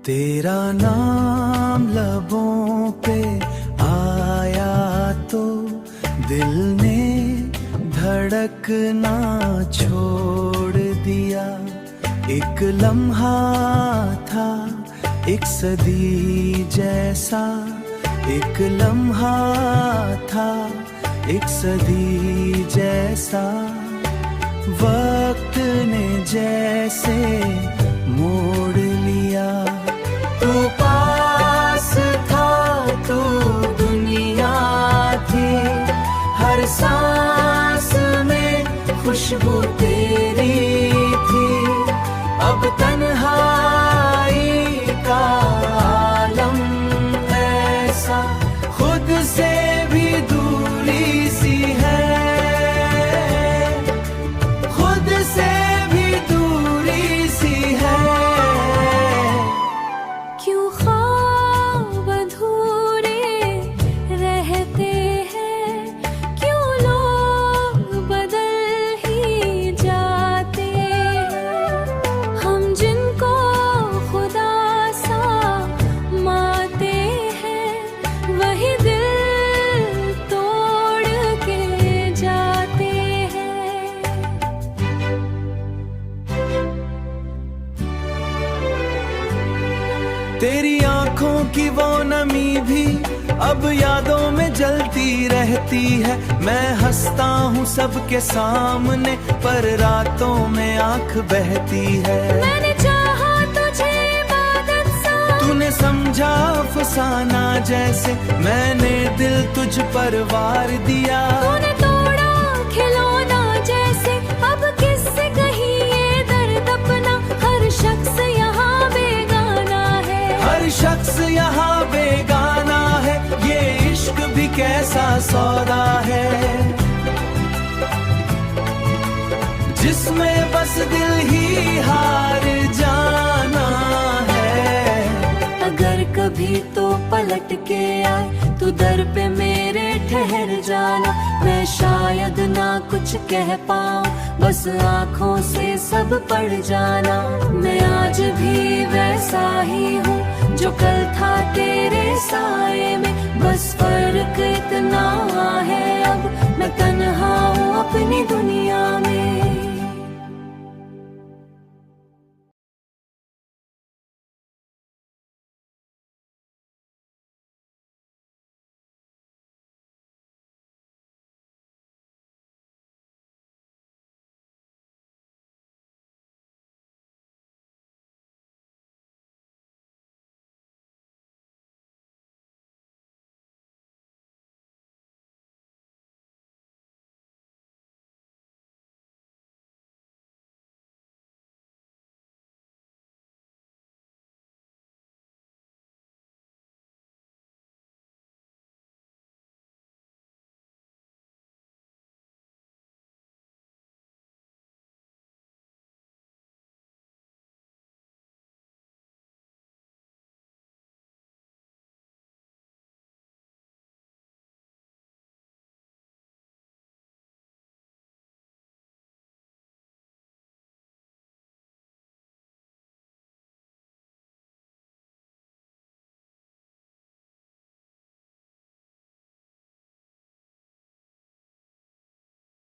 तेरा नाम लबों पे आया तो दिल ने धड़कना छोड़ दिया। एक लम्हा था एक सदी जैसा, एक लम्हा था एक सदी जैसा। वक्त ने जैसे मोड़ लिया। तू पास था, तू दुनिया थी, हर सांस में खुशबू तेरी थी। अब तन्हाई का आलम ऐसा, खुद से भी दूरी सी है, खुद से भी दूरी सी है। क्यों ख्वाब अधूरे रहते हैं, क्यों लोग बदल ही जाते हैं। हम जिनको खुदा सा मानते हैं, वही दिल तोड़ के जाते हैं। तेरी आंखों की वो नमी भी अब यादों में जलती रहती है। मैं हंसता हूँ सबके सामने, पर रातों में आंख बहती है। मैंने चाहा तुझे इबादत सा, तूने समझा अफसाना जैसे, मैंने दिल तुझ पर वार दिया। तूने तोड़ा खिलौना जैसे, अब किससे कहीं ये दर्द अपना। हर शख्स यहाँ बेगाना है, हर शख्स यहाँ बेगाना है। ये इश्क भी कैसा सौदा है, जिसमें बस दिल ही हार जाना है। अगर कभी तो पलट के आए तू दर पे मेरे ठहर जाना। मैं शायद ना कुछ कह पाऊं, बस आँखों से सब पढ़ जाना। मैं आज भी वैसा ही हूँ जो कल था तेरे साए में, बस फर्क इतना है अब मैं तन्हा हूँ अपनी दुनिया में।